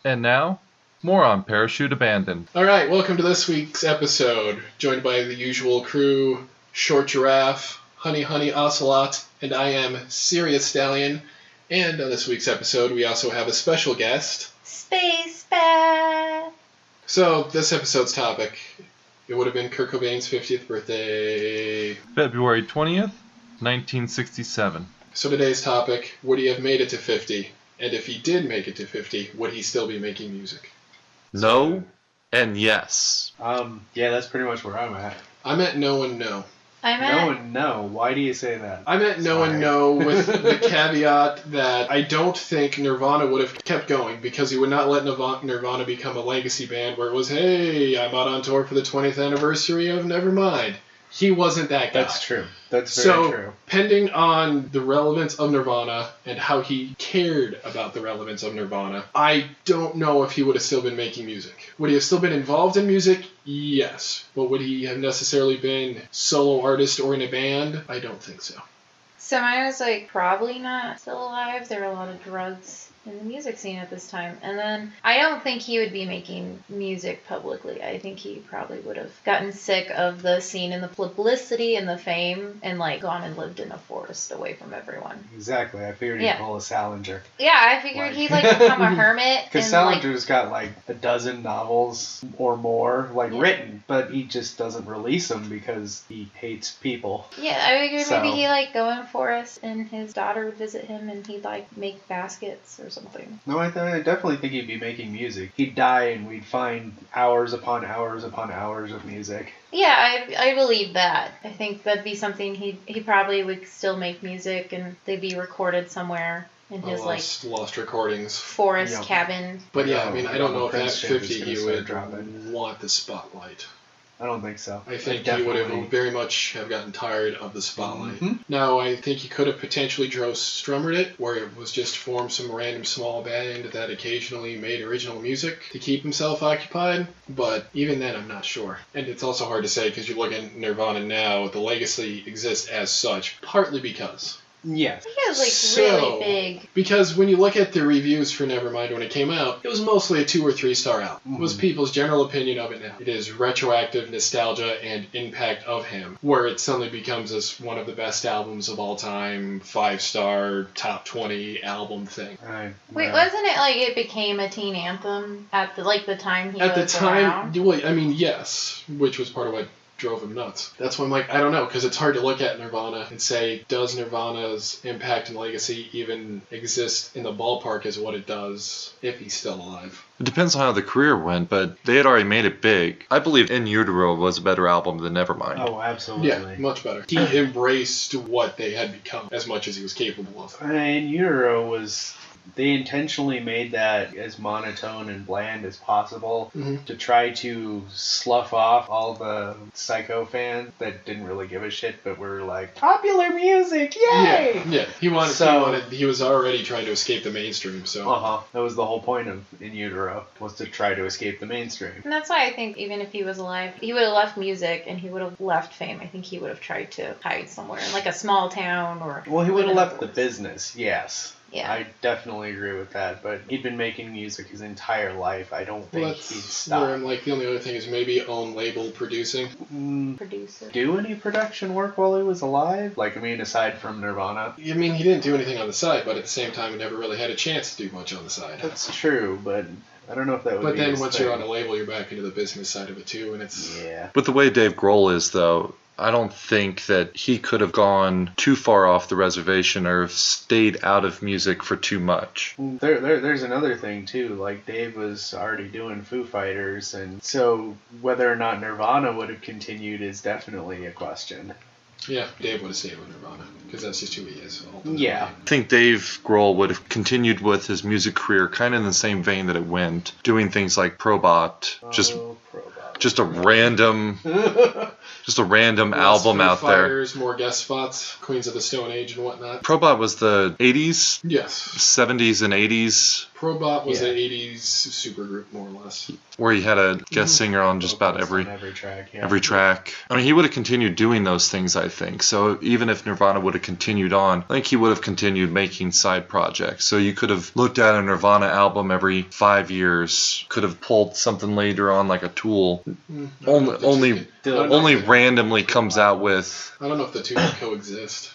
And now, more on Parachute Abandoned. Alright, welcome to this week's episode. Joined by the usual crew, Short Giraffe, Honey Honey Ocelot, and I am Serious Stallion. And on this week's episode, we also have a special guest, Space Bat. So, this episode's topic, it would have been Kurt Cobain's 50th birthday. February 20th, 1967. So today's topic, would he have made it to 50? And if he did make it to 50, would he still be making music? No and yes. Yeah, that's pretty much where I'm at. I meant no and no. No and no. Why do you say that? I meant no and no with the caveat that I don't think Nirvana would have kept going because he would not let Nirvana become a legacy band where it was, hey, I'm out on tour for the 20th anniversary of Nevermind. He wasn't that guy. That's true. That's very true. Depending on the relevance of Nirvana and how he cared about the relevance of Nirvana, I don't know if he would have still been making music. Would he have still been involved in music? Yes. But would he have necessarily been solo artist or in a band? I don't think so. So mine was probably not still alive. There were a lot of drugs in the music scene at this time. And then I don't think he would be making music publicly. I think he probably would have gotten sick of the scene and the publicity and the fame and gone and lived in a forest away from everyone. Exactly. I figured he'd pull a Salinger. Yeah, I figured he'd become a hermit. Because Salinger's got a dozen novels or more written, but he just doesn't release them because he hates people. Yeah, I figured maybe he'd go in a forest and his daughter would visit him and he'd make baskets or something. No, I definitely think he'd be making music. He'd die and we'd find hours upon hours upon hours of music. Yeah, I believe that. I think that'd be something he probably would still make music and they'd be recorded somewhere in his lost recordings forest cabin. But yeah, I don't know if at 50 he would want the spotlight. I don't think so. I think he would have very much have gotten tired of the spotlight. Mm-hmm. Now, I think he could have potentially Joe Strummered it, where it was just formed some random small band that occasionally made original music to keep himself occupied, but even then I'm not sure. And it's also hard to say because you look at Nirvana now, the legacy exists as such, partly because... Yes. He was really big. Because when you look at the reviews for Nevermind when it came out, it was mostly a 2 or 3 star album. Mm-hmm. It was people's general opinion of it now. It is retroactive nostalgia and impact of him, where it suddenly becomes this one of the best albums of all time, 5-star, top 20 album thing. Wait, wasn't it it became a teen anthem at the time he was At the time, around? well, yes, which was part of what drove him nuts. That's why I'm I don't know, because it's hard to look at Nirvana and say, does Nirvana's impact and legacy even exist in the ballpark as what it does if he's still alive? It depends on how the career went, but they had already made it big. I believe In Utero was a better album than Nevermind. Oh, absolutely. Yeah, much better. He embraced what they had become as much as he was capable of. In Utero was... They intentionally made that as monotone and bland as possible to try to slough off all the Psycho fans that didn't really give a shit, but were popular music, yay! Yeah. He was already trying to escape the mainstream, so... That was the whole point of In Utero, was to try to escape the mainstream. And that's why I think even if he was alive, he would have left music and he would have left fame. I think he would have tried to hide somewhere in a small town or... Well, he would have left the business, yes. Yeah. I definitely agree with that, but he'd been making music his entire life. I don't think he'd stop. Where I'm the only other thing is maybe own label producing. Producer. Do any production work while he was alive? Aside from Nirvana? He didn't do anything on the side, but at the same time he never really had a chance to do much on the side. That's true, but I don't know if that would be But then his once thing. you're on a label, you're back into the business side of it too, and it's... Yeah. With the way Dave Grohl is, though, I don't think that he could have gone too far off the reservation or stayed out of music for too much. There's another thing, too. Dave was already doing Foo Fighters, and so whether or not Nirvana would have continued is definitely a question. Yeah, Dave would have stayed with Nirvana, because that's just who he is. Yeah. I think Dave Grohl would have continued with his music career kind of in the same vein that it went, doing things like Probot, just a random album out there. Fighters, more guest spots, Queens of the Stone Age and whatnot. Probot was the 80s? Yes. 70s and 80s Probot was an 80s supergroup, more or less. Where he had a guest singer on just about every track. Yeah. every track. I mean, he would have continued doing those things, I think. So even if Nirvana would have continued on, I think he would have continued making side projects. So you could have looked at a Nirvana album every 5 years, could have pulled something later on like a Tool. Only randomly comes out with. I don't know if the two can coexist.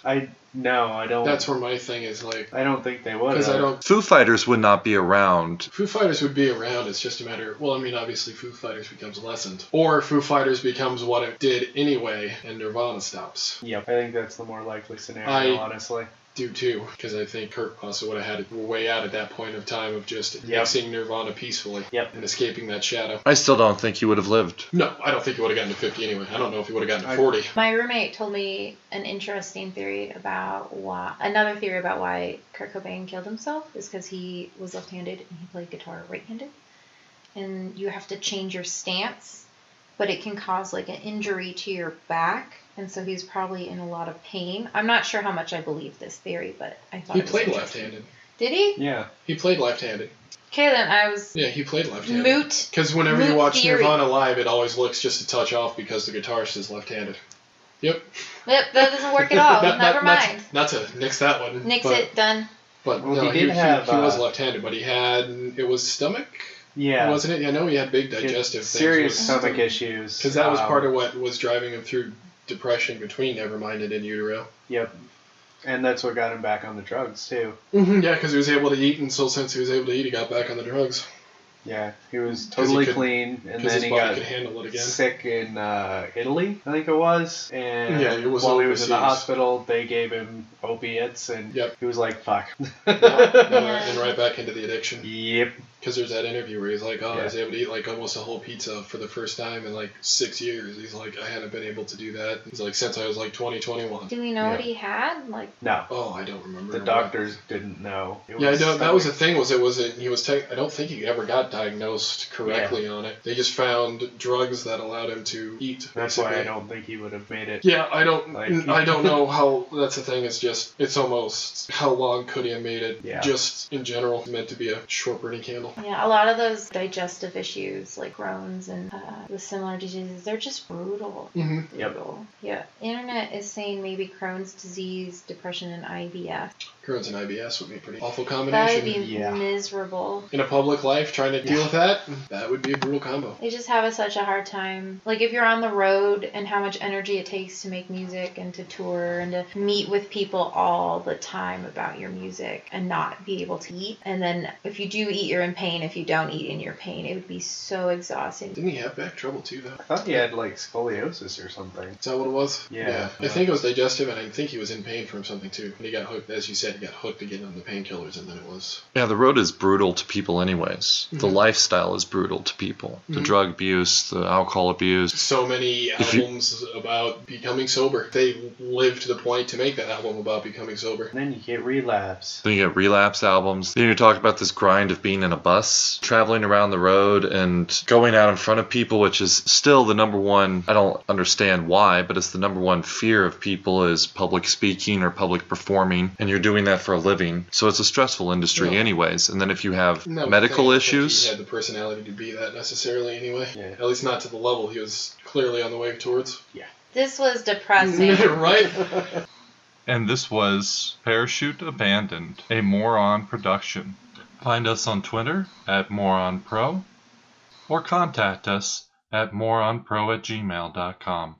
No, I don't. That's where my thing is, like... I don't think they would. Because I don't... Foo Fighters would not be around. Foo Fighters would be around, it's just a matter... Well, I mean, obviously Foo Fighters becomes lessened. Or Foo Fighters becomes what it did anyway, and Nirvana stops. Yep, I think that's the more likely scenario, honestly. Do too, because I think Kurt also would have had it way out at that point of time of just mixing Nirvana peacefully and escaping that shadow. I still don't think he would have lived. No, I don't think he would have gotten to 50 anyway. I don't know if he would have gotten to 40. My roommate told me an interesting theory about why Kurt Cobain killed himself is because he was left-handed and he played guitar right-handed. And you have to change your stance, but it can cause like an injury to your back. And so he's probably in a lot of pain. I'm not sure how much I believe this theory, but I thought he played left-handed. Did he? Yeah. He played left-handed. Okay, then I was... Yeah, he played left-handed. Moot. Because whenever you watch theory. Nirvana live, it always looks just a touch off because the guitarist is left-handed. Yep, that doesn't work at all. Never mind. Not to nix that one. Nix it, done. But well, no, he he was left-handed, but he had... It was stomach? Yeah. Wasn't it? I know he had big digestive things. Serious stomach issues. Because that was part of what was driving him through depression between Nevermind and In Utero. Yep. And that's what got him back on the drugs, too. Mm-hmm, yeah, because he was able to eat, and so since he was able to eat, he got back on the drugs. Yeah, he was totally clean, and then he got sick in Italy, I think it was. And yeah, it was while he was in the hospital, they gave him opiates, and he was like, fuck. And right back into the addiction. Yep. Because there's that interview where he's like, I was able to eat like almost a whole pizza for the first time in like 6 years. He's like, I hadn't been able to do that. He's like, since I was like 21. Do we know what he had? Like, no. Oh, I don't remember. The doctors didn't know. I know that was the thing. I don't think he ever got diagnosed correctly on it. They just found drugs that allowed him to eat. That's why I don't think he would have made it. Yeah, I don't know how. That's the thing. It's almost how long could he have made it? Yeah. Just in general, it's meant to be a short burning candle. Yeah, a lot of those digestive issues like Crohn's and the similar diseases, they're just brutal. Mm-hmm. Brutal. Yeah. Internet is saying maybe Crohn's disease, depression, and IBS. Crohn's and IBS would be a pretty awful combination. That would be miserable. In a public life, trying to deal with that would be a brutal combo. They just have such a hard time. Like if you're on the road and how much energy it takes to make music and to tour and to meet with people all the time about your music and not be able to eat. And then if you do eat, you're in pain. If you don't eat in your pain, it would be so exhausting. Didn't he have back trouble too, though? I thought he had like scoliosis or something. Is that what it was? Yeah. I think it was digestive, and I think he was in pain from something too. And he got hooked, as you said, he got hooked again on the painkillers, and then it was... Yeah, the road is brutal to people anyways. Mm-hmm. The lifestyle is brutal to people. The drug abuse, the alcohol abuse. So many albums about becoming sober. They live to the point to make that album about becoming sober. And then you get relapse. Then you get relapse albums. Then you talk about this grind of being in a bus, traveling around the road and going out in front of people, which is still the number one, I don't understand why, but it's the number one fear of people is public speaking or public performing, and you're doing that for a living. So it's a stressful industry anyways. And then if you have medical issues... He had the personality to be that necessarily anyway. Yeah. At least not to the level he was clearly on the way towards. Yeah. This was depressing. Right? And this was Parachute Abandoned, a Moron production. Find us on Twitter @MoronPro or contact us at moronpro@gmail.com.